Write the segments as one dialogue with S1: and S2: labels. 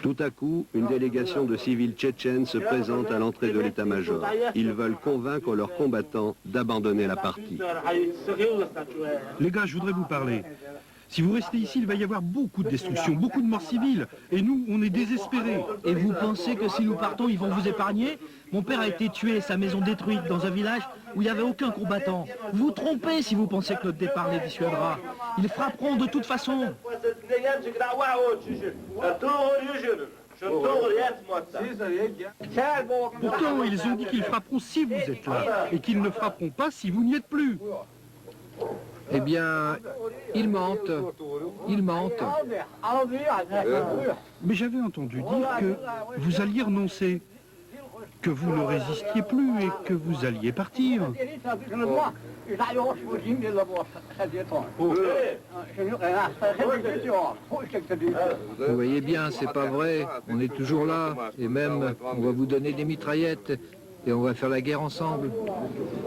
S1: Tout à coup, une délégation de civils tchétchènes se présente à l'entrée de l'état-major. Ils veulent convaincre leurs combattants d'abandonner la partie.
S2: Les gars, je voudrais vous parler. Si vous restez ici, il va y avoir beaucoup de destruction, beaucoup de morts civiles. Et nous, on est désespérés.
S3: Et vous pensez que si nous partons, ils vont vous épargner? Mon père a été tué, sa maison détruite dans un village où il n'y avait aucun combattant. Vous vous trompez si vous pensez que notre départ les dissuadera. Ils frapperont de toute façon.
S2: Pourtant, ils ont dit qu'ils frapperont si vous êtes là, et qu'ils ne frapperont pas si vous n'y êtes plus.
S4: Eh bien, ils mentent. Ils mentent.
S2: Mais j'avais entendu dire que vous alliez renoncer, que vous ne résistiez plus et que vous alliez partir.
S4: Vous voyez bien, c'est pas vrai. On est toujours là. Et même, on va vous donner des mitraillettes et on va faire la guerre ensemble.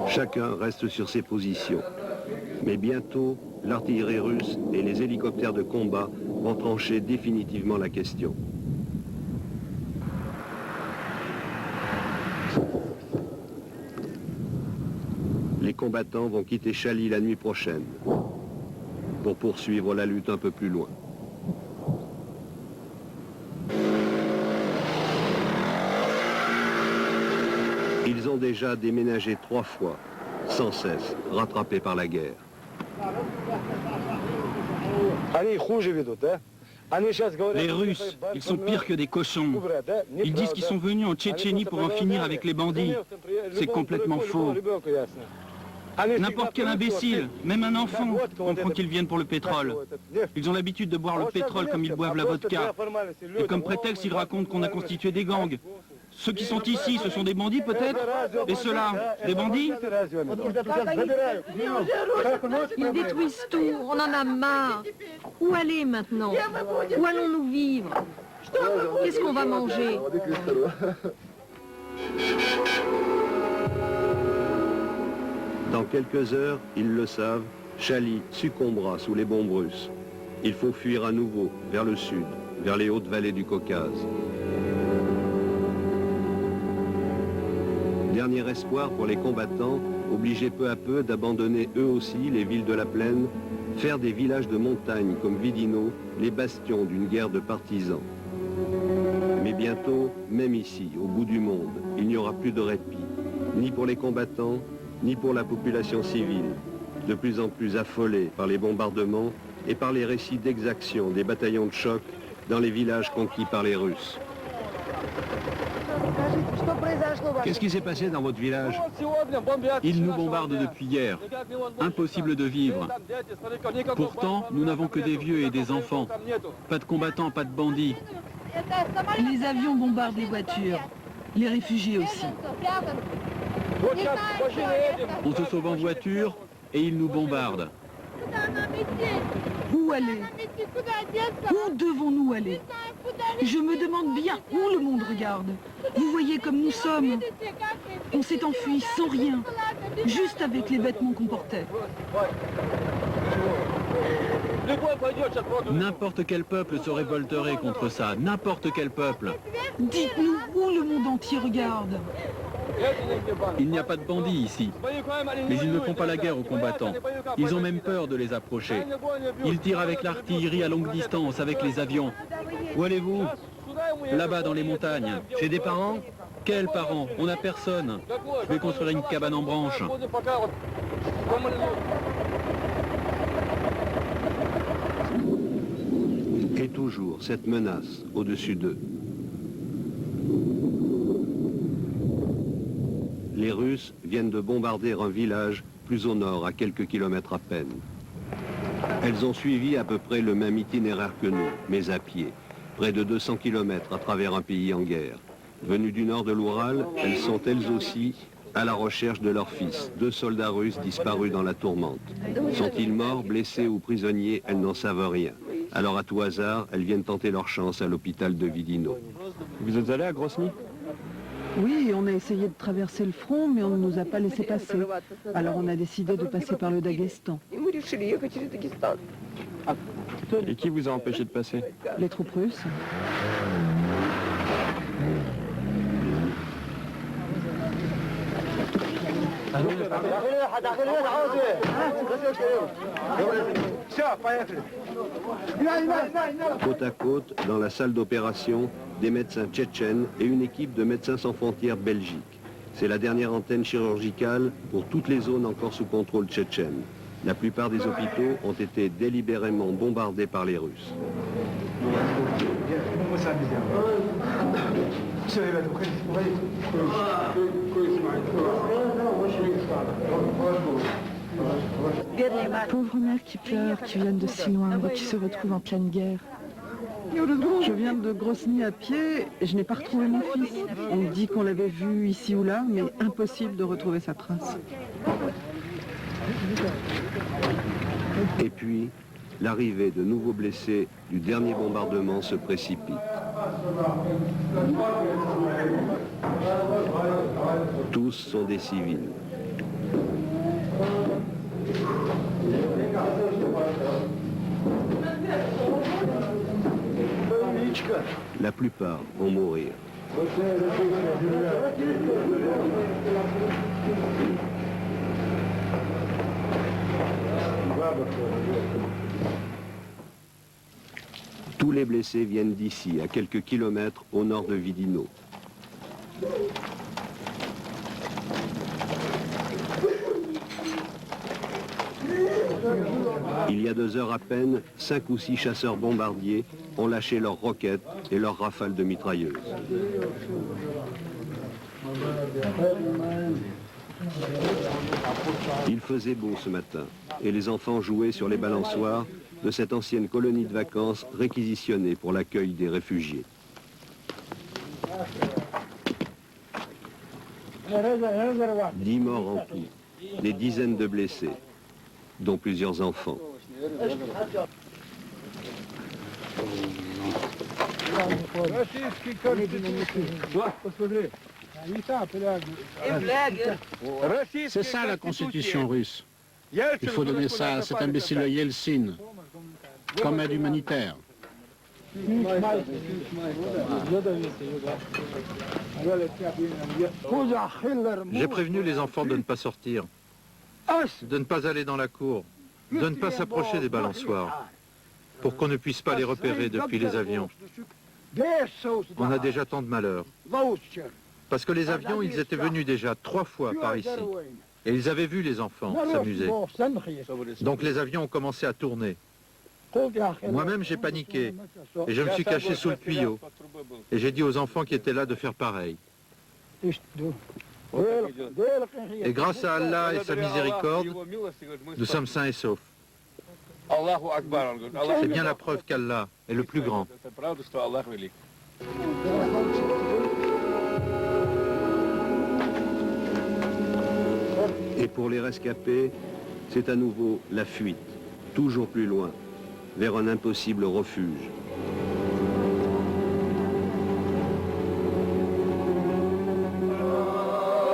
S1: Chacun reste sur ses positions. Mais bientôt, l'artillerie russe et les hélicoptères de combat vont trancher définitivement la question. Les combattants vont quitter Chali la nuit prochaine pour poursuivre la lutte un peu plus loin. Ils ont déjà déménagé 3 fois, sans cesse, rattrapés par la guerre.
S5: Les Russes, ils sont pires que des cochons. Ils disent qu'ils sont venus en Tchétchénie pour en finir avec les bandits. C'est complètement faux. N'importe quel imbécile, même un enfant, comprend qu'ils viennent pour le pétrole. Ils ont l'habitude de boire le pétrole comme ils boivent la vodka. Et comme prétexte, ils racontent qu'on a constitué des gangs. Ceux qui sont ici, ce sont des bandits peut-être? Et ceux-là, des bandits?
S6: Ils détruisent tout, on en a marre. Où aller maintenant? Où allons-nous vivre? Qu'est-ce qu'on va manger?
S1: Dans quelques heures, ils le savent, Chali succombera sous les bombes russes. Il faut fuir à nouveau vers le sud, vers les hautes vallées du Caucase. Dernier espoir pour les combattants, obligés peu à peu d'abandonner eux aussi les villes de la plaine, faire des villages de montagne comme Vidino les bastions d'une guerre de partisans. Mais bientôt, même ici, au bout du monde, il n'y aura plus de répit, ni pour les combattants, ni pour la population civile, de plus en plus affolée par les bombardements et par les récits d'exaction des bataillons de choc dans les villages conquis par les Russes.
S7: Qu'est-ce qui s'est passé dans votre village?
S5: Ils nous bombardent depuis hier. Impossible de vivre. Pourtant, nous n'avons que des vieux et des enfants. Pas de combattants, pas de bandits.
S6: Les avions bombardent les voitures, les réfugiés aussi.
S5: On se sauve en voiture et ils nous bombardent.
S6: Où aller? Où devons-nous aller? Je me demande bien où le monde regarde. Vous voyez comme nous sommes. On s'est enfui sans rien, juste avec les vêtements qu'on portait.
S5: N'importe quel peuple se révolterait contre ça. N'importe quel peuple.
S6: Dites-nous où le monde entier regarde.
S5: Il n'y a pas de bandits ici. Mais ils ne font pas la guerre aux combattants. Ils ont même peur de les approcher. Ils tirent avec l'artillerie à longue distance, avec les avions. Où allez-vous? Là-bas dans les montagnes. Chez des parents? Quels parents? On n'a personne. Je vais construire une cabane en branche.
S1: Et toujours cette menace au-dessus d'eux. Les Russes viennent de bombarder un village plus au nord, à quelques kilomètres à peine. Elles ont suivi à peu près le même itinéraire que nous, mais à pied, près de 200 kilomètres à travers un pays en guerre. Venues du nord de l'Oural, elles sont elles aussi à la recherche de leurs fils, 2 soldats russes disparus dans la tourmente. Sont-ils morts, blessés ou prisonniers? Elles n'en savent rien. Alors à tout hasard, elles viennent tenter leur chance à l'hôpital de Vidino.
S7: Vous êtes allé à Grosny?
S8: Oui, on a essayé de traverser le front, mais on ne nous a pas laissé passer. Alors on a décidé de passer par le Daghestan.
S7: Et qui vous a empêché de passer?
S8: Les troupes russes.
S1: Côte à côte, dans la salle d'opération, des médecins tchétchènes et une équipe de Médecins sans frontières Belgique. C'est la dernière antenne chirurgicale pour toutes les zones encore sous contrôle tchétchène. La plupart des hôpitaux ont été délibérément bombardés par les Russes.
S8: Pauvres mères qui pleurent, qui viennent de si loin et qui se retrouvent en pleine guerre. Je viens de Grosny à pied et je n'ai pas retrouvé mon fils. On me dit qu'on l'avait vu ici ou là, mais impossible de retrouver sa trace.
S1: Et puis, l'arrivée de nouveaux blessés du dernier bombardement se précipite. Tous sont des civils. La plupart vont mourir. Tous les blessés viennent d'ici, à quelques kilomètres au nord de Vidino. Il y a 2 heures à peine, 5 ou 6 chasseurs bombardiers ont lâché leurs roquettes et leurs rafales de mitrailleuses. Il faisait beau ce matin et les enfants jouaient sur les balançoires de cette ancienne colonie de vacances réquisitionnée pour l'accueil des réfugiés. « 10 morts en tout, des dizaines de blessés, dont plusieurs enfants.
S5: C'est ça la constitution russe. Il faut donner ça à cet imbécile Yeltsin, comme aide humanitaire.
S9: J'ai prévenu les enfants de ne pas sortir, de ne pas aller dans la cour, de ne pas s'approcher des balançoires, pour qu'on ne puisse pas les repérer depuis les avions. On a déjà tant de malheurs. Parce que les avions, ils étaient venus déjà 3 fois par ici. Et ils avaient vu les enfants s'amuser. Donc les avions ont commencé à tourner. Moi-même, j'ai paniqué. Et je me suis caché sous le tuyau. Et j'ai dit aux enfants qui étaient là de faire pareil. Et grâce à Allah et sa miséricorde, nous sommes sains et saufs. C'est bien la preuve qu'Allah est le plus grand.
S1: Et pour les rescapés, c'est à nouveau la fuite, toujours plus loin, vers un impossible refuge.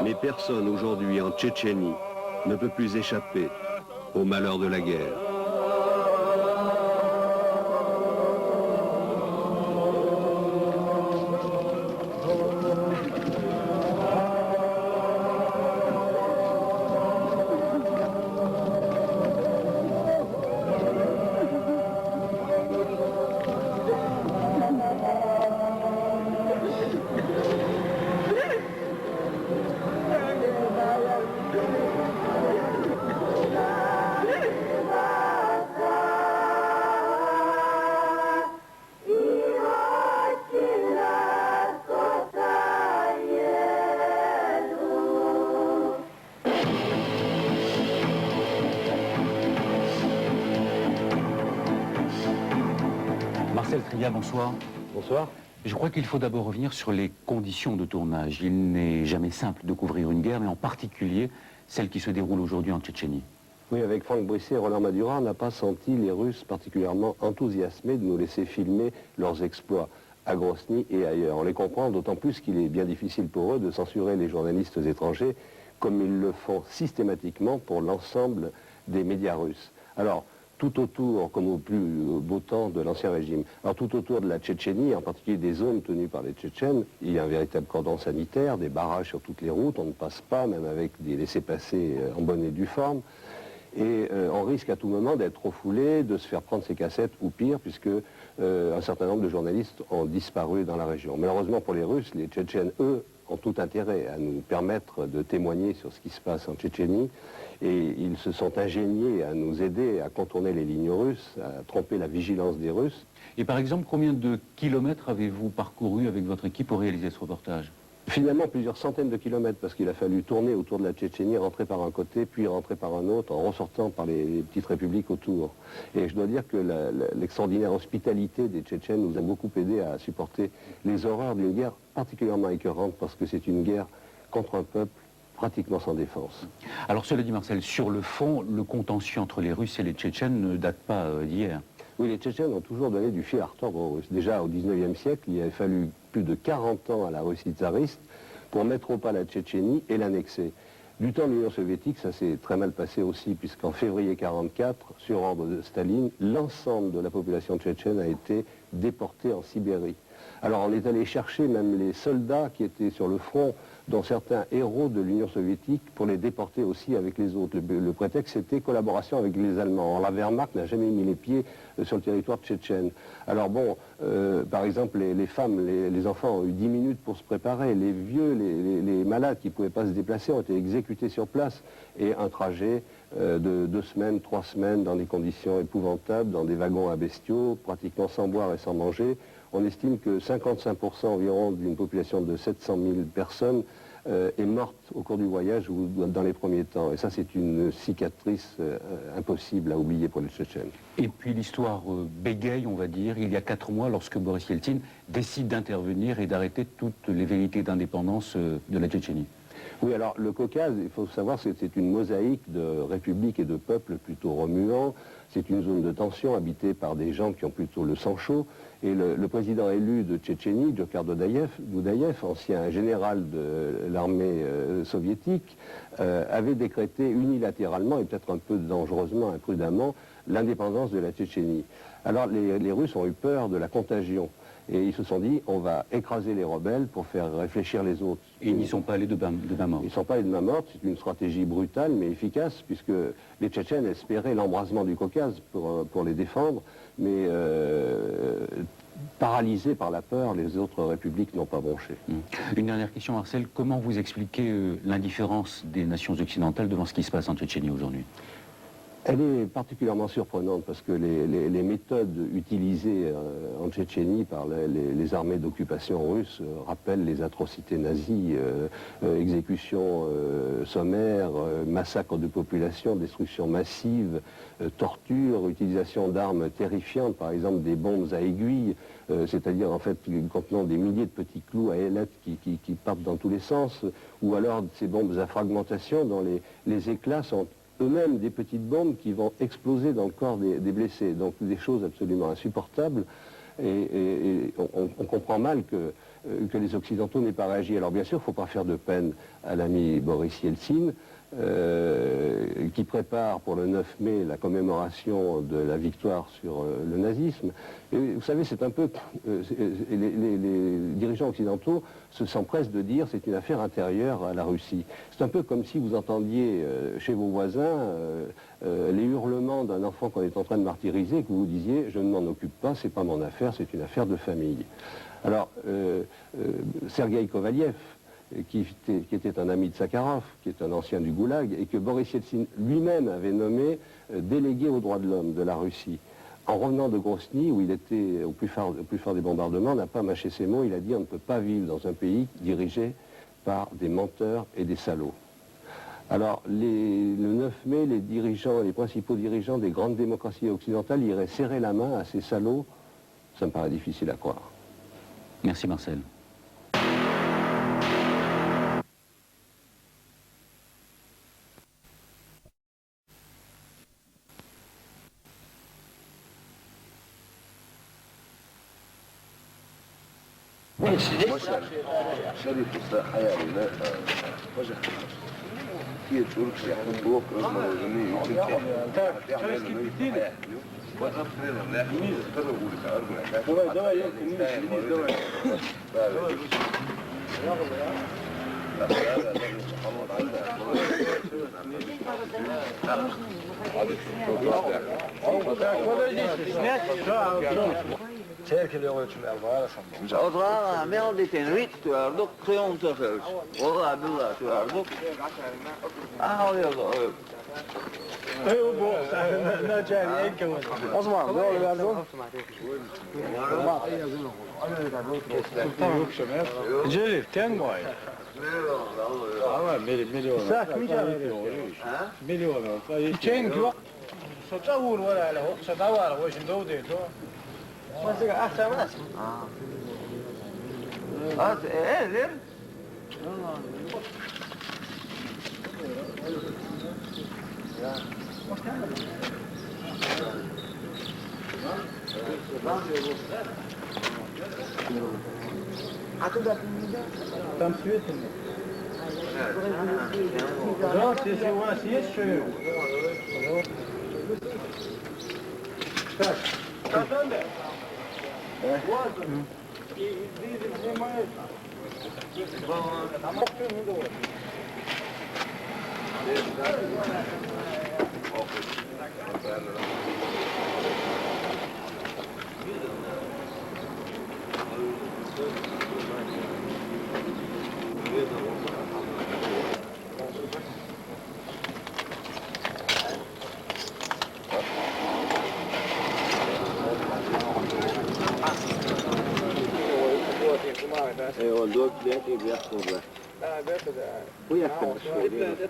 S1: Mais personne aujourd'hui en Tchétchénie ne peut plus échapper au malheur de la guerre.
S10: Marcel Tria, bonsoir.
S11: Bonsoir.
S10: Je crois qu'il faut d'abord revenir sur les conditions de tournage. Il n'est jamais simple de couvrir une guerre, mais en particulier celle qui se déroule aujourd'hui en Tchétchénie.
S1: Oui, avec Franck Brisset et Roland Madura, on n'a pas senti les Russes particulièrement enthousiasmés de nous laisser filmer leurs exploits à Grosny et ailleurs. On les comprend d'autant plus qu'il est bien difficile pour eux de censurer les journalistes étrangers comme ils le font systématiquement pour l'ensemble des médias russes. Alors, tout autour, comme au plus beau temps de l'Ancien Régime. Alors tout autour de la Tchétchénie, en particulier des zones tenues par les Tchétchènes, il y a un véritable cordon sanitaire, des barrages sur toutes les routes, on ne passe pas, même avec des laissez-passer en bonne et due forme. Et on risque à tout moment d'être refoulé, de se faire prendre ses cassettes, ou pire, puisque un certain nombre de journalistes ont disparu dans la région. Malheureusement pour les Russes, les Tchétchènes, eux, ont tout intérêt à nous permettre de témoigner sur ce qui se passe en Tchétchénie, et ils se sont ingéniés à nous aider à contourner les lignes russes, à tromper la vigilance des Russes.
S10: Et par exemple, combien de kilomètres avez-vous parcouru avec votre équipe pour réaliser ce reportage?
S1: Finalement, plusieurs centaines de kilomètres, parce qu'il a fallu tourner autour de la Tchétchénie, rentrer par un côté, puis rentrer par un autre, en ressortant par les petites républiques autour. Et je dois dire que l'extraordinaire hospitalité des Tchétchènes nous a beaucoup aidé à supporter les horreurs d'une guerre particulièrement écœurante, parce que c'est une guerre contre un peuple pratiquement sans défense.
S10: Alors cela dit, Marcel, sur le fond, le contentieux entre les Russes et les Tchétchènes ne date pas d'hier.
S1: Oui, les Tchétchènes ont toujours donné du fil à retordre aux Russes. Déjà au XIXe siècle, il avait fallu plus de 40 ans à la Russie tsariste pour mettre au pas la Tchétchénie et l'annexer. Du temps de l'Union soviétique, ça s'est très mal passé aussi, puisqu'en février 1944, sur ordre de Staline, l'ensemble de la population tchétchène a été déportée en Sibérie. Alors on est allé chercher même les soldats qui étaient sur le front, dont certains héros de l'Union soviétique, pour les déporter aussi avec les autres. Le prétexte, c'était collaboration avec les Allemands. Or, la Wehrmacht n'a jamais mis les pieds sur le territoire tchétchène. Alors bon, par exemple, les femmes, les enfants ont eu 10 minutes pour se préparer. Les vieux, les malades qui ne pouvaient pas se déplacer ont été exécutés sur place. Et un trajet de 2 semaines, 3 semaines, dans des conditions épouvantables, dans des wagons à bestiaux, pratiquement sans boire et sans manger. On estime que 55% environ d'une population de 700 000 personnes est morte au cours du voyage ou dans les premiers temps. Et ça, c'est une cicatrice impossible à oublier pour les Tchétchènes.
S10: Et puis l'histoire bégaye, on va dire, il y a 4 mois, lorsque Boris Yeltsin décide d'intervenir et d'arrêter toutes les velléités d'indépendance de la Tchétchénie.
S1: Oui, alors le Caucase, il faut savoir que c'est une mosaïque de républiques et de peuples plutôt remuants. C'est une zone de tension habitée par des gens qui ont plutôt le sang chaud. Et le président élu de Tchétchénie, Djokhar Doudaïev, ancien général de l'armée soviétique, avait décrété unilatéralement, et peut-être un peu dangereusement, imprudemment, l'indépendance de la Tchétchénie. Alors les Russes ont eu peur de la contagion. Et ils se sont dit, on va écraser les rebelles pour faire réfléchir les autres.
S10: Et ils n'y sont pas allés de main morte.
S1: Ils ne sont pas allés de main morte, c'est une stratégie brutale mais efficace, puisque les Tchétchènes espéraient l'embrasement du Caucase pour les défendre, mais paralysés par la peur, les autres républiques n'ont pas bronché.
S10: Une dernière question, Marcel. Comment vous expliquez l'indifférence des nations occidentales devant ce qui se passe en Tchétchénie aujourd'hui ?
S1: Elle est particulièrement surprenante parce que les méthodes utilisées en Tchétchénie par les armées d'occupation russes rappellent les atrocités nazies, exécutions sommaires, massacres de population, destruction massive, torture, utilisation d'armes terrifiantes, par exemple des bombes à aiguilles, c'est-à-dire en fait contenant des milliers de petits clous à ailettes qui partent dans tous les sens, ou alors ces bombes à fragmentation dont les éclats sont eux-mêmes des petites bombes qui vont exploser dans le corps des blessés. Donc des choses absolument insupportables. Et on comprend mal que les Occidentaux n'aient pas réagi. Alors bien sûr, il ne faut pas faire de peine à l'ami Boris Yeltsin, qui prépare pour le 9 mai la commémoration de la victoire sur le nazisme. Et vous savez, c'est un peu... les dirigeants occidentaux s'empressent de dire c'est une affaire intérieure à la Russie. C'est un peu comme si vous entendiez chez vos voisins les hurlements d'un enfant qu'on est en train de martyriser, que vous vous disiez je ne m'en occupe pas, c'est pas mon affaire, c'est une affaire de famille. Alors, Sergueï Kovaliev, qui était un ami de Sakharov, qui est un ancien du Goulag, et que Boris Yeltsin lui-même avait nommé délégué aux droits de l'homme de la Russie. En revenant de Grozny, où il était au plus fort des bombardements, n'a pas mâché ses mots, il a dit on ne peut pas vivre dans un pays dirigé par des menteurs et des salauds. Alors, le 9 mai, les principaux dirigeants des grandes démocraties occidentales iraient serrer la main à ces salauds, ça me paraît difficile à croire.
S10: Merci Marcel.
S11: Otra mel dit in wit tuarduk, kreon tefels. Ola billa tuarduk. Al ya da.
S12: Osman, ne oluyor lan? Celil, ten boy. Ama milyon. Sak mi milyon. Chain kilo. Sotsavur ولا له صداوار وش ندودي تو بس احسن ناس
S11: ايه
S12: там свет да, если у вас есть что. Так, что там? Вот. И видим, снимает.
S11: ايوه دول بياتي بياخدوا ده وياكل شويه ده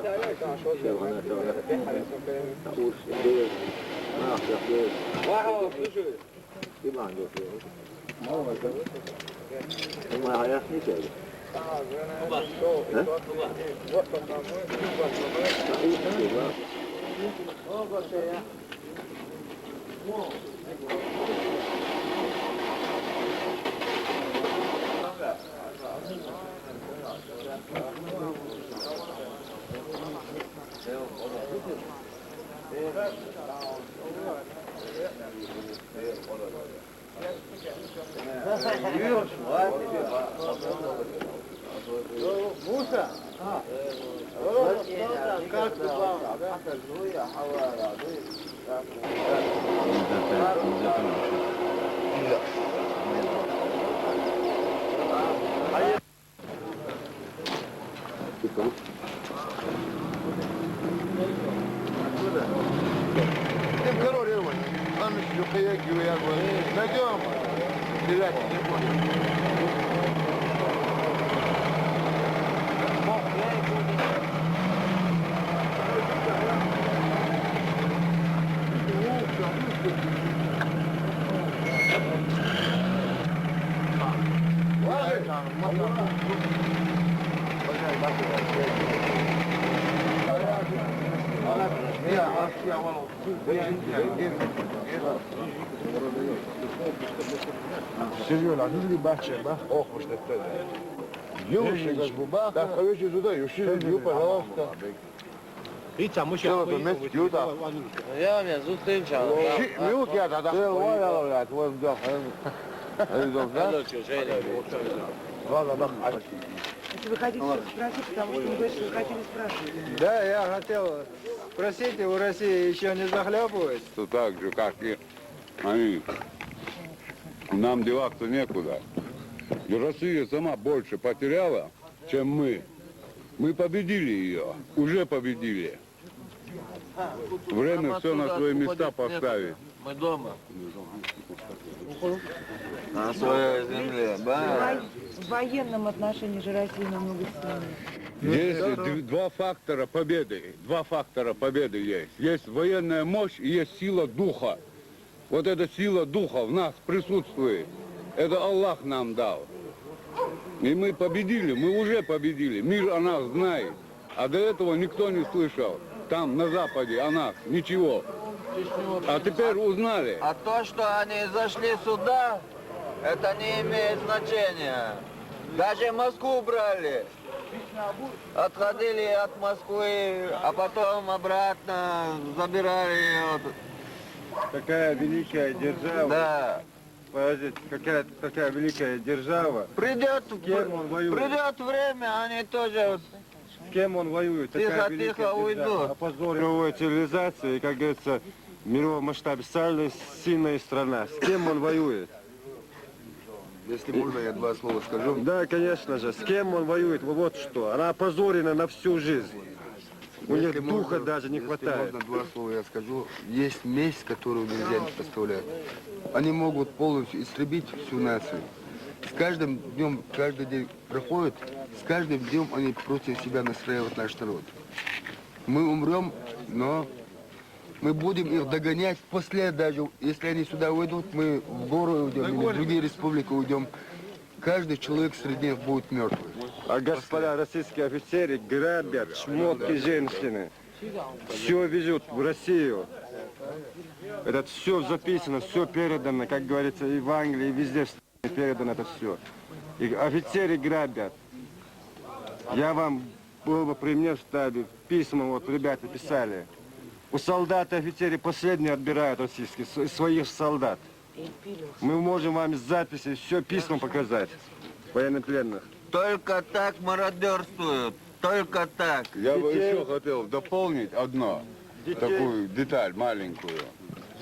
S11: تقول شيء ما اخذ واحد في ما عنده ما هو ما عرفني كده
S12: موسى
S13: Серьезно, ну ли бача, да? Ох, уж это. Юшик, да, короче, туда, Юшик, пожалуйста.
S12: И там еще
S11: يا من زوجتين شهر
S13: ميوت يا ده ولا ولا وين ده
S12: والله ضخم.
S8: Вы хотите спросить, потому что вы говорите, что вы хотели спрашивать.
S12: Да, я хотел спросить, у России еще не захлебывает?
S14: То так же, как и они. Нам деваться некуда. И Россия сама больше потеряла, чем мы. Мы победили ее, уже победили. Время все на свои места поставить.
S11: Мы дома. На своей земле.
S8: В военном отношении же Россия намного сильнее.
S14: Есть два фактора победы. Два фактора победы есть. Есть военная мощь и есть сила духа. Вот эта сила духа в нас присутствует. Это Аллах нам дал. И мы победили, мы уже победили. Мир о нас знает. А до этого никто не слышал. Там, на Западе, о нас. Ничего. А теперь узнали.
S11: А то, что они зашли сюда, это не имеет значения. Даже Москву брали. Отходили от Москвы, а потом обратно забирали ее.
S13: Такая великая держава.
S11: Да.
S13: Подождите, какая такая великая держава.
S11: Придет время, они тоже...
S13: С кем он воюет?
S11: Тихо уйдут.
S13: Опозор мировой цивилизации, как говорится, в мировом масштабе самая сильная страна. С кем он воюет?
S15: Если можно, я два слова скажу.
S13: Да, конечно же. С кем он воюет? Вот что. Она опозорена на всю жизнь. У них духа даже не хватает.
S15: Если можно, два слова я скажу. Есть месть, которую нельзя не представлять. Они могут полностью истребить всю нацию. С каждым днем, каждый день проходит, с каждым днем они против себя настраивают наш народ. Мы умрем, но мы будем их догонять после, даже если они сюда уйдут, мы в гору уйдем, или в другие республики уйдем. Каждый человек среди них будет мертвый.
S13: А господа российские офицеры грабят шмотки женщины. Все везут в Россию. Это все записано, все передано, как говорится, и в Англии, и везде передано это все. И офицеры грабят. Я вам был бы при мне в штабе, письма вот ребята писали. У солдат и офицеры последние отбирают российских, своих солдат. Мы можем вам с записи все письма показать, военнопленных.
S11: Только так мародерствуют, только так.
S14: Я бы еще хотел дополнить одно, такую деталь маленькую.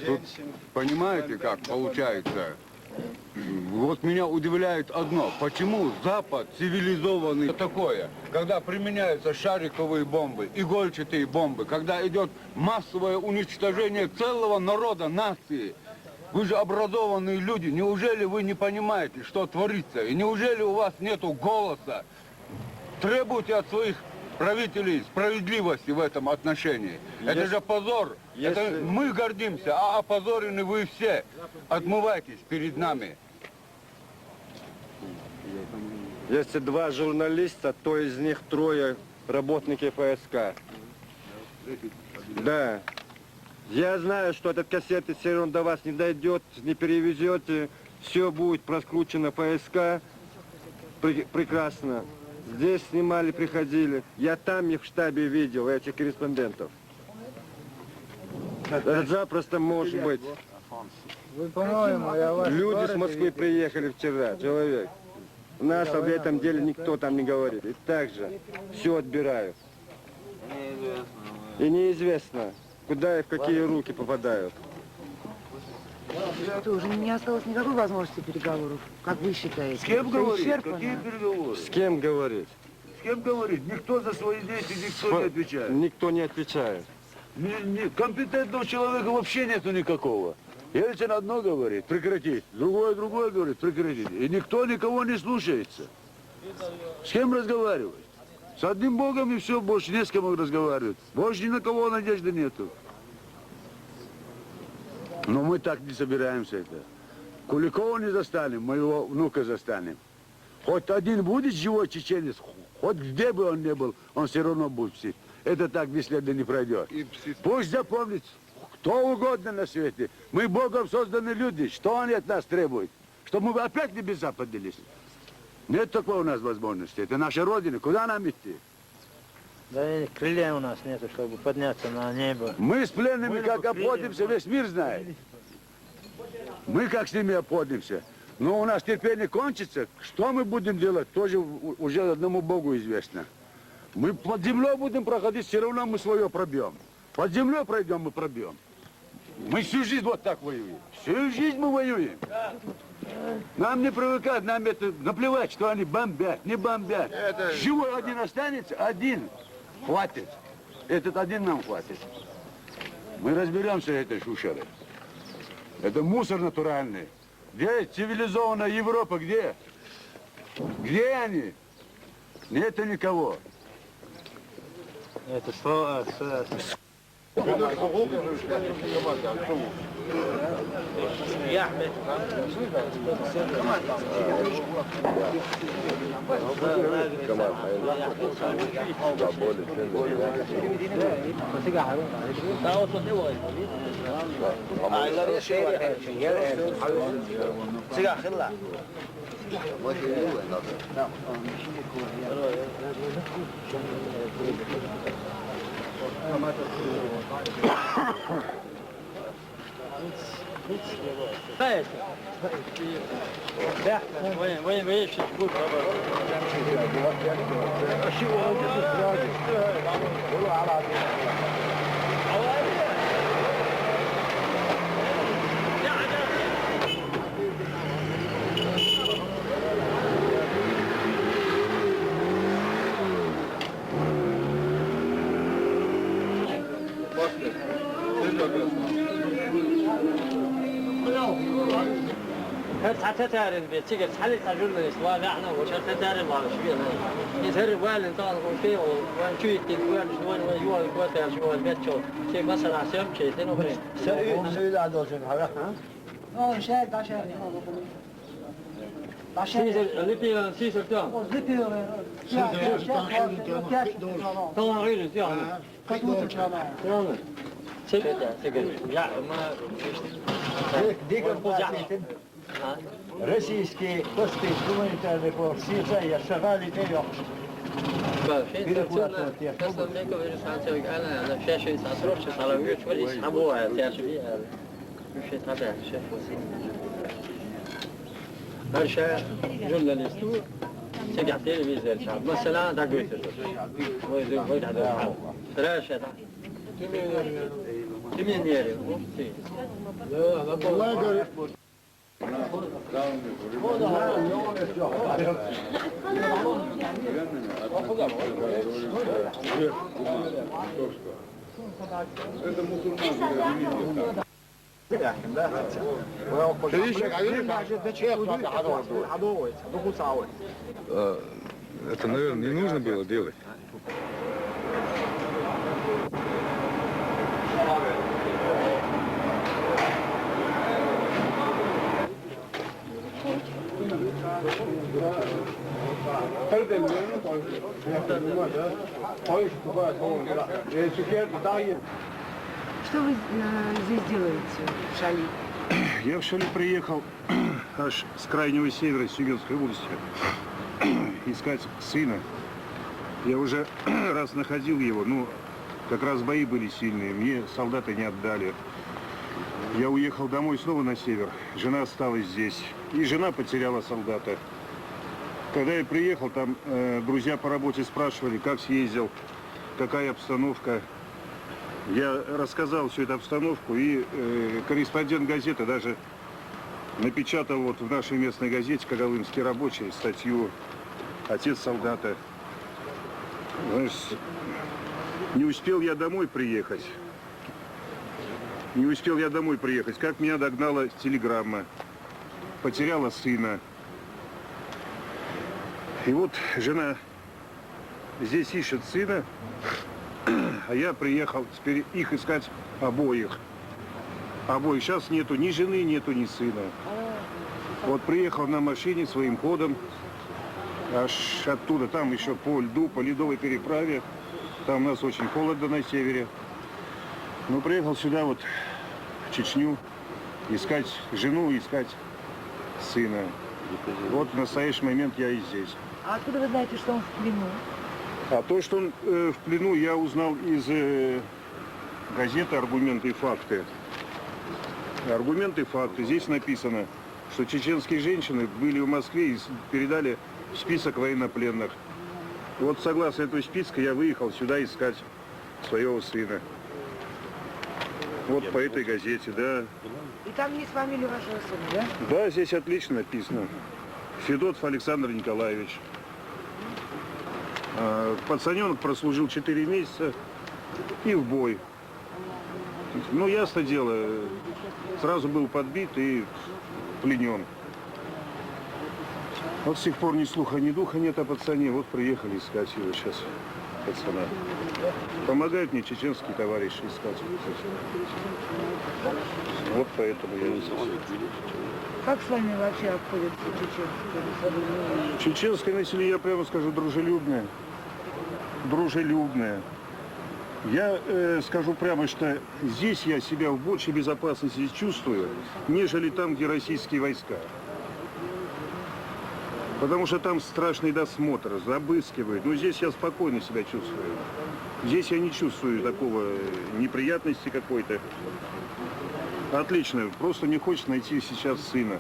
S14: Тут, понимаете, как получается? Вот меня удивляет одно, почему Запад цивилизованный такое, когда применяются шариковые бомбы, игольчатые бомбы, когда идет массовое уничтожение целого народа, нации. Вы же образованные люди, неужели вы не понимаете, что творится? И неужели у вас нету голоса? Требуйте от своих правителей справедливости в этом отношении. Это же позор. Это мы гордимся, а опозорены вы все. Отмывайтесь перед нами.
S13: Если два журналиста, то из них трое работники ФСК. Да. Я знаю, что этот кассеты все равно до вас не дойдет, не перевезете. Все будет проскручено ФСК. Прекрасно. Здесь снимали, приходили. Я там их в штабе видел, этих корреспондентов. Это запросто может быть. Люди с Москвы приехали вчера, человек. У нас об этом деле никто там не говорит. И также все отбирают. И неизвестно, куда и в какие руки попадают.
S16: Что, уже не осталось никакой возможности переговоров, как вы считаете?
S12: С кем говорить?
S16: Исчерпано?
S12: Какие переговоры?
S13: С кем говорить?
S12: С кем говорить? Никто за свои действия никто не отвечает.
S13: Никто не отвечает.
S12: Компетентного человека вообще нету никакого. Ельцин одно говорит, прекратить. Другое говорит, прекратить. И никто никого не слушается. С кем разговаривать? С одним Богом и все, больше не с кем разговаривать. Больше ни на кого надежды нету. Но мы так не собираемся это. Куликова не застанем, моего внука застанем. Хоть один будет живой чеченец, хоть где бы он ни был, он все равно будет псить. Это так бесследно не пройдет. Пусть запомнит кто угодно на свете. Мы Богом созданы люди. Что они от нас требуют? Чтобы мы опять не беззападились. Нет такой у нас возможности. Это наша Родина. Куда нам идти?
S17: Да крылья у нас нету, чтобы подняться на небо.
S12: Мы с пленными как обходимся, весь мир знает. Мы как с ними обходимся. Но у нас терпение кончится. Что мы будем делать, тоже уже одному Богу известно. Мы под землей будем проходить, все равно мы свое пробьем. Под землей пройдем, мы пробьем. Мы всю жизнь вот так воюем. Всю жизнь мы воюем. Нам не привыкать, нам это наплевать, что они бомбят, не бомбят. Живой один останется, один. Хватит. Этот один нам хватит. Мы разберемся с этой шушерой. Это мусор натуральный. Где цивилизованная Европа, где? Где они? Нету никого.
S17: Это слово... وين شو تقول حتى تعرف بتيجي تحلل تجربة الإسلام إحنا وشرط تعرف على شو يتهرب وين انتظر فيه وين شو يتكلم وين يجوا القوات شو البيت شو شيء مثلا عسير شيء تنو بين سؤال عدول شو حرك ها شاهد عشان اللي في سيس التام طبعا غير يعني كتوت كمان لا ما ديك Российские посты гуманитарной помощи я шагали вперед. أنا في شيء صار شيء صار ويش وليش حبوها تعرفي مش تابع شيء هرشة جل الاستوى سجع تلفزيون الشعب مثلا دقيت ويد هذا الحال ثلاثة تمنية والله قريب
S14: Это, наверное, не нужно было делать.
S16: Что вы здесь делаете, в Шали?
S2: Я в Шали приехал аж с крайнего севера Сюгенской области искать сына. Я уже раз находил его, но как раз бои были сильные, мне солдаты не отдали. Я уехал домой снова на север, жена осталась здесь, и жена потеряла солдата. Когда я приехал, там друзья по работе спрашивали, как съездил, какая обстановка. Я рассказал всю эту обстановку, и корреспондент газеты даже напечатал вот в нашей местной газете «Когалымский рабочий» статью «Отец солдата». Знаешь, не успел я домой приехать. Не успел я домой приехать, как меня догнала телеграмма. Потеряла сына. И вот жена здесь ищет сына, а я приехал теперь их искать обоих. Обоих. Сейчас нету ни жены, нету ни сына. Вот приехал на машине своим ходом, аж оттуда, там еще по льду, по ледовой переправе. Там у нас очень холодно на севере. Но приехал сюда вот, в Чечню, искать жену, искать сына. Вот в настоящий момент я и здесь.
S16: А откуда вы знаете, что он в плену?
S2: А то, что он в плену, я узнал из газеты «Аргументы и факты». «Аргументы и факты». Здесь написано, что чеченские женщины были в Москве и передали список военнопленных. И вот согласно этому списку я выехал сюда искать своего сына. Вот по этой газете, да.
S16: И там есть фамилия вашего сына, да?
S2: Да, здесь отлично написано. Федотов Александр Николаевич. Пацаненок прослужил 4 месяца и в бой. Ну, ясно дело, сразу был подбит и пленен. Вот с тех пор ни слуха, ни духа нет о пацане. Вот приехали искать его сейчас, пацана. Помогают мне чеченские товарищи искать. Вот поэтому я здесь.
S16: Как с вами вообще обходятся чеченские?
S2: Чеченское население, я прямо скажу, дружелюбное. Дружелюбное. Я скажу прямо, что здесь я себя в большей безопасности чувствую, нежели там, где российские войска. Потому что там страшный досмотр, обыскивают. Но здесь я спокойно себя чувствую. Здесь я не чувствую такого неприятности какой-то. Отлично. Просто мне хочется найти сейчас сына.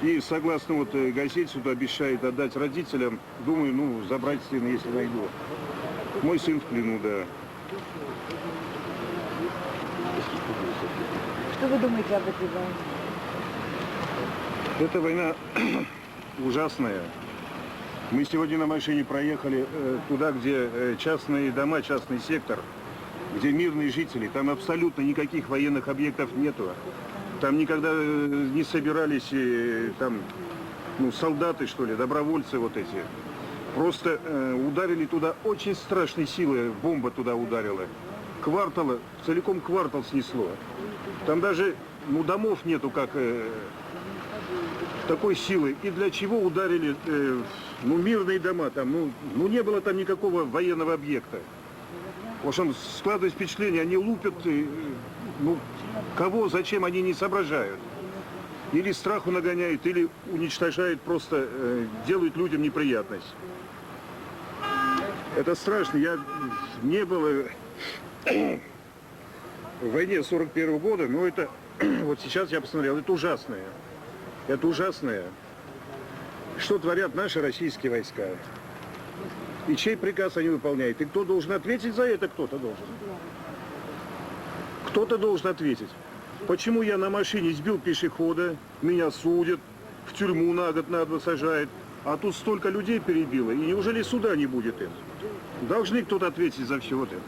S2: И согласно вот газете, обещает отдать родителям. Думаю, ну, забрать сына, если найду. Мой сын в плену, да.
S16: Что вы думаете об этой войне?
S2: Эта война ужасная. Мы сегодня на машине проехали туда, где частные дома, частный сектор, где мирные жители. Там абсолютно никаких военных объектов нету. Там никогда не собирались там, ну, солдаты, что ли, добровольцы вот эти. Просто ударили туда очень страшной силой, бомба туда ударила. Квартал, целиком квартал снесло. Там даже, ну, домов нету, как такой силы. И для чего ударили, ну, мирные дома там, ну, не было там никакого военного объекта. В общем, складывается впечатление, они лупят, ну, кого, зачем, они не соображают. Или страху нагоняют, или уничтожают, просто делают людям неприятность. Это страшно. Я не был в войне 41-го года, но это, вот сейчас я посмотрел, это ужасное. Это ужасное. Что творят наши российские войска? И чей приказ они выполняют? И кто должен ответить за это? Кто-то должен. Кто-то должен ответить. Почему я на машине сбил пешехода, меня судят, в тюрьму на год сажают, а тут столько людей перебило, и неужели суда не будет им? Должны кто-то ответить за все вот это.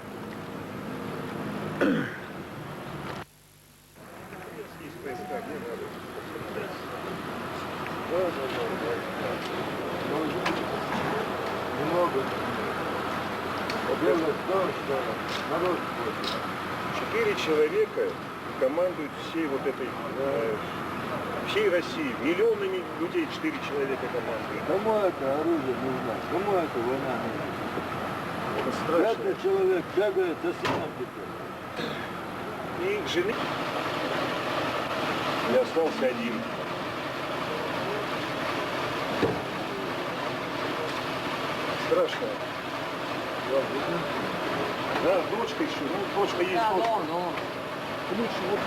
S2: Четыре человека командуют всей вот этой, всей России. Миллионами людей 4 человека командуют.
S12: Кому это оружие нужно? Кому это война нужна?
S2: Это страшно.
S12: 5 человек бегает за сыном.
S2: И жены. Я остался один. Страшно. Да, дочка еще. Ну, дочка есть.
S11: Да,
S2: дочка.
S11: ну.
S2: Лучше вот.